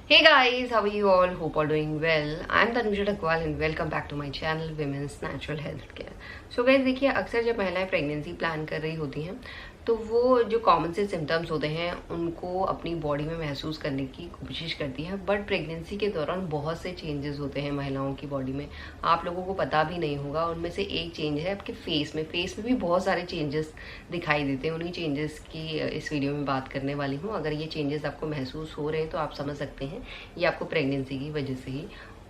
Hey guys, how are you all? Hope all doing well. I'm Tanuja Takwal and welcome back to my channel Women's Natural Health Care. So guys देखिए, अक्सर जब महिलाएं pregnancy plan कर रही होती हैं तो वो जो कॉमन से सिम्टम्स होते हैं उनको अपनी बॉडी में महसूस करने की कोशिश करती है। बट प्रेगनेंसी के दौरान बहुत से चेंजेस होते हैं महिलाओं की बॉडी में, आप लोगों को पता भी नहीं होगा। उनमें से एक चेंज है आपके फेस में भी बहुत सारे चेंजेस दिखाई देते हैं। उन्हीं चेंजेस की इस वीडियो में बात करने वाली हूँ। अगर ये चेंजेस आपको महसूस हो रहे हैं तो आप समझ सकते हैं ये आपको प्रेगनेंसी की वजह से ही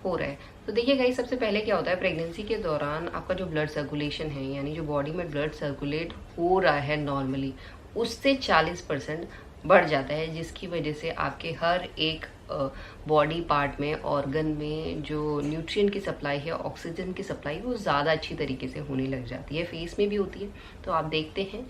हो रहा है। तो देखिए गाइस, सबसे पहले क्या होता है, प्रेगनेंसी के दौरान आपका जो ब्लड सर्कुलेशन है, यानी जो बॉडी में ब्लड सर्कुलेट हो रहा है नॉर्मली, उससे 40% बढ़ जाता है, जिसकी वजह से आपके हर एक बॉडी पार्ट में, ऑर्गन में जो न्यूट्रिएंट की सप्लाई है, ऑक्सीजन की सप्लाई, वो ज़्यादा अच्छी तरीके से होने लग जाती है। फेस में भी होती है। तो आप देखते हैं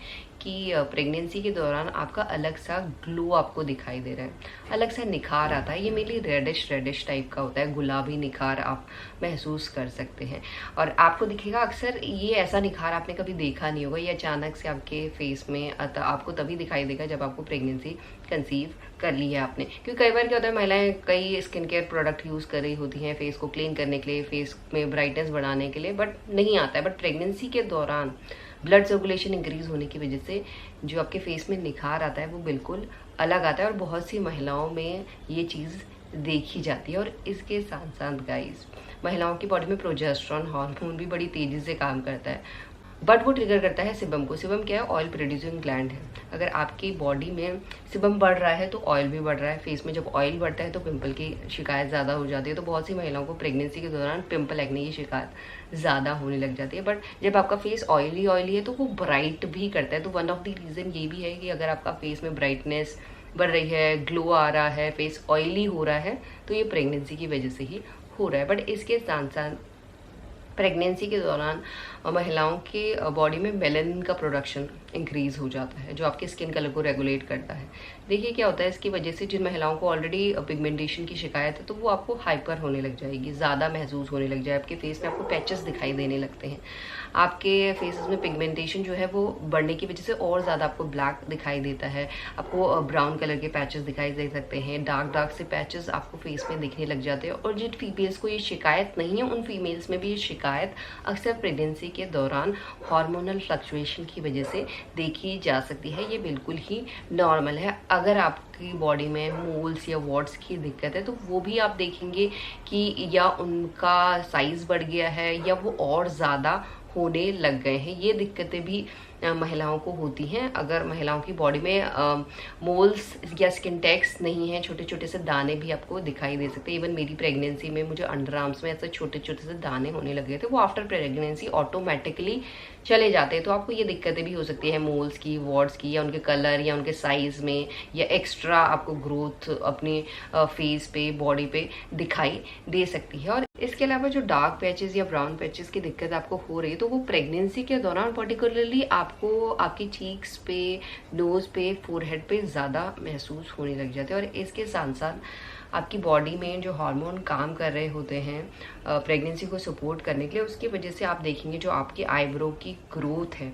कि प्रेगनेंसी के दौरान आपका अलग सा ग्लो आपको दिखाई दे रहा है, अलग सा निखार आता है। ये मेनली रेडिश टाइप का होता है, गुलाबी निखार आप महसूस कर सकते हैं। और आपको दिखेगा, अक्सर ये ऐसा निखार आपने कभी देखा नहीं होगा, ये अचानक से आपके फेस में आपको तभी दिखाई देगा जब आपको प्रेगनेंसी कंसीव कर ली है आपने। क्योंकि कई बार क्या होता है, महिलाएं कई स्किन केयर प्रोडक्ट यूज़ कर रही होती हैं फेस को क्लीन करने के लिए, फेस में ब्राइटनेस बढ़ाने के लिए, बट नहीं आता है। बट प्रेगनेंसी के दौरान ब्लड सर्कुलेशन इंक्रीज होने की वजह से जो आपके फेस में निखार आता है वो बिल्कुल अलग आता है, और बहुत सी महिलाओं में ये चीज़ देखी जाती है। और इसके साथ साथ गाइस, महिलाओं की बॉडी में प्रोजेस्टेरॉन हार्मोन भी बड़ी तेज़ी से काम करता है, बट वो ट्रिगर करता है सिबम को। सिबम क्या है? ऑयल प्रोड्यूसिंग ग्लैंड है। अगर आपकी बॉडी में सिबम बढ़ रहा है तो ऑयल भी बढ़ रहा है। फेस में जब ऑयल बढ़ता है तो पिंपल की शिकायत ज़्यादा हो जाती है। तो बहुत सी महिलाओं को प्रेगनेंसी के दौरान पिंपल, एक्ने की शिकायत ज़्यादा होने लग जाती है। बट जब आपका फेस ऑयली है तो वो ब्राइट भी करता है। तो वन ऑफ द रीज़न ये भी है कि अगर आपका फेस में ब्राइटनेस बढ़ रही है, ग्लो आ रहा है, फेस ऑयली हो रहा है, तो ये प्रेगनेंसी की वजह से ही हो रहा है। बट इसके साथ साथ प्रेगनेंसी के दौरान महिलाओं के बॉडी में मेलानिन का प्रोडक्शन इंक्रीज हो जाता है, जो आपके स्किन कलर को रेगुलेट करता है। देखिए क्या होता है, इसकी वजह से जिन महिलाओं को ऑलरेडी पिगमेंटेशन की शिकायत है तो वो आपको हाइपर होने लग जाएगी, ज़्यादा महसूस होने लग जाए। आपके फेस में आपको पैचेस दिखाई देने लगते हैं। आपके फेसेस में पिगमेंटेशन जो है वो बढ़ने की वजह से और ज़्यादा आपको ब्लैक दिखाई देता है। आपको ब्राउन कलर के पैचेस दिखाई दे सकते हैं, डार्क से पैचेस आपको फेस में दिखने लग जाते हैं। और जिन फीमेल्स को ये शिकायत नहीं है, उन फीमेल्स में भी ये शिकायत अक्सर प्रेगनेंसी के दौरान हार्मोनल फ्लक्चुएशन की वजह से देखी जा सकती है। ये बिल्कुल ही नॉर्मल है। अगर आपकी बॉडी में मोल्स या वॉट्स की दिक्कत है तो वो भी आप देखेंगे कि या उनका साइज बढ़ गया है या वो और ज़्यादा होने लग गए हैं। ये दिक्कतें भी महिलाओं को होती हैं। अगर महिलाओं की बॉडी में मोल्स या स्किन टैग्स नहीं है, छोटे छोटे से दाने भी आपको दिखाई दे सकते हैं। इवन मेरी प्रेगनेंसी में मुझे अंडर आर्म्स में ऐसे छोटे छोटे से दाने होने लगे थे, वो आफ्टर प्रेगनेंसी ऑटोमेटिकली चले जाते हैं। तो आपको ये दिक्कतें भी हो सकती है मोल्स की, वॉट्स की, या उनके कलर या उनके साइज में, या एक्स्ट्रा आपको ग्रोथ अपनी फेस पे, बॉडी पे दिखाई दे सकती है। और इसके अलावा जो डार्क पैचेस या ब्राउन पैचेस की दिक्कत आपको हो रही है तो वो प्रेगनेंसी के दौरान पर्टिकुलरली आपको आपकी चीक्स पे, नोज पे, फोरहेड पे ज़्यादा महसूस होने लग जाते हैं। और इसके साथ साथ आपकी बॉडी में जो हार्मोन काम कर रहे होते हैं प्रेगनेंसी को सपोर्ट करने के लिए, उसकी वजह से आप देखेंगे जो आपकी आईब्रो की ग्रोथ है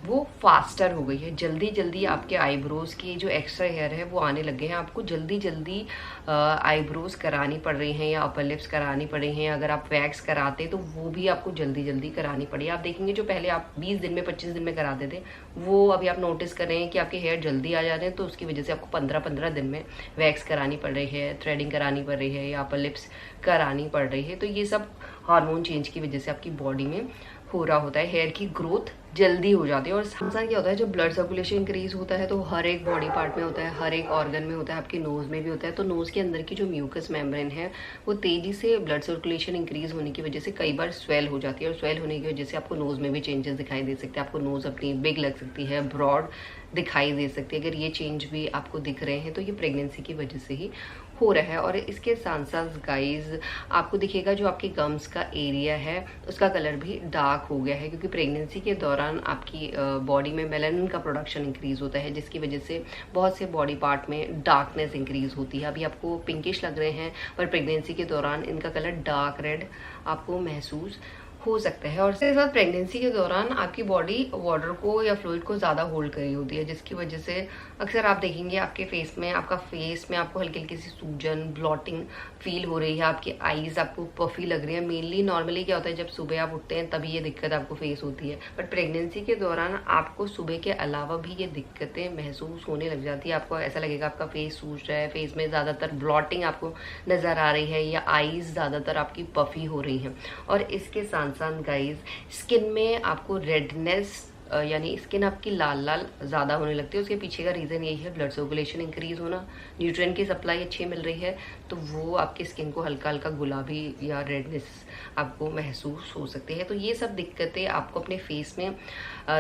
वो फास्टर हो गई है। जल्दी आपके आईब्रोज की जो एक्स्ट्रा हेयर है वो आने लगे हैं। आपको जल्दी आईब्रोज करानी पड़ रही हैं या अपर लिप्स करानी पड़ रही हैं। अगर आप वैक्स कराते तो वो भी आपको जल्दी करानी पड़ी। आप देखेंगे जो पहले आप 20 दिन में, 25 दिन में कराते थे, वो अभी आप नोटिस कर रहे हैं कि आपके हेयर जल्दी आ जाते हैं। तो उसकी वजह से आपको 15-15 दिन में वैक्स करानी पड़ रही है, थ्रेडिंग करानी पड़ रही है या अपर लिप्स करानी पड़ रही है। तो ये सब हार्मोन चेंज की वजह से आपकी बॉडी में हो रहा होता है। हेयर की ग्रोथ जल्दी हो जाती है। और साथ क्या होता है, जब ब्लड सर्कुलेशन इंक्रीज होता है तो हर एक बॉडी पार्ट में होता है, हर एक ऑर्गन में होता है, आपके नोज में भी होता है। तो नोज के अंदर की जो म्यूकस मेम्ब्रेन है वो तेजी से ब्लड सर्कुलेशन इंक्रीज होने की वजह से कई बार स्वेल हो जाती है। और स्वेल होने की वजह से आपको नोज में भी चेंजेस दिखाई दे सकते हैं। आपको नोज अपनी बिग लग सकती है, ब्रॉड दिखाई दे सकती है। अगर ये चेंज भी आपको दिख रहे हैं तो ये प्रेगनेंसी की वजह से ही हो रहा है। और इसके साथ साथ गाइज, आपको दिखेगा जो आपके गम्स का एरिया है उसका कलर भी डार्क हो गया है, क्योंकि प्रेगनेंसी के दौरान आपकी बॉडी में मेलानिन का प्रोडक्शन इंक्रीज होता है, जिसकी वजह से बहुत से बॉडी पार्ट में डार्कनेस इंक्रीज होती है। अभी आपको पिंकिश लग रहे हैं, पर प्रेगनेंसी के दौरान इनका कलर डार्क रेड आपको महसूस हो सकता है। और इसके साथ प्रेगनेंसी के दौरान आपकी बॉडी वाटर को या फ्लूइड को ज़्यादा होल्ड कर रही होती है, जिसकी वजह से अक्सर आप देखेंगे आपके फेस में आपको हल्की हल्की सी सूजन, ब्लॉटिंग फील हो रही है, आपकी आईज आपको पफी लग रही है। मेनली नॉर्मली क्या होता है, जब सुबह आप उठते हैं तभी ये दिक्कत आपको फेस होती है, बट प्रेगनेंसी के दौरान आपको सुबह के अलावा भी ये दिक्कतें महसूस होने लग जाती है। आपको ऐसा लगेगा आपका फेस सूज रहा है, फेस में ज़्यादातर ब्लॉटिंग आपको नज़र आ रही है, या आईज ज़्यादातर आपकी पफी हो रही हैं। और इसके साथ साथ गाइज स्किन में आपको रेडनेस यानी स्किन आपकी लाल लाल ज़्यादा होने लगती है। उसके पीछे का रीज़न यही है, ब्लड सर्कुलेशन इंक्रीज होना, न्यूट्रिएंट की सप्लाई अच्छी मिल रही है, तो वो आपकी स्किन को हल्का हल्का गुलाबी या रेडनेस आपको महसूस हो सकती है। तो ये सब दिक्कतें आपको अपने फेस में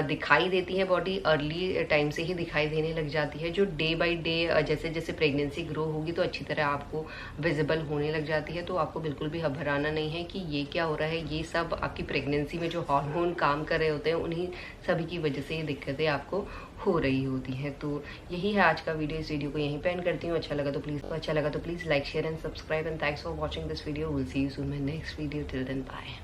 दिखाई देती है। बॉडी अर्ली टाइम से ही दिखाई देने लग जाती है, जो डे बाय डे जैसे जैसे प्रेगनेंसी ग्रो होगी तो अच्छी तरह आपको विजिबल होने लग जाती है। तो आपको बिल्कुल भी घबराना नहीं है कि ये क्या हो रहा है, ये सब आपकी प्रेगनेंसी में जो हार्मोन काम कर रहे होते हैं उन्हीं सभी की वजह से ये दिक्कतें आपको हो रही होती हैं। तो यही है आज का वीडियो। इस वीडियो को यहीं पे एंड करती हूँ। अच्छा लगा तो please like, share and subscribe, and thanks for watching this video. Will see you soon my next video. Till then bye.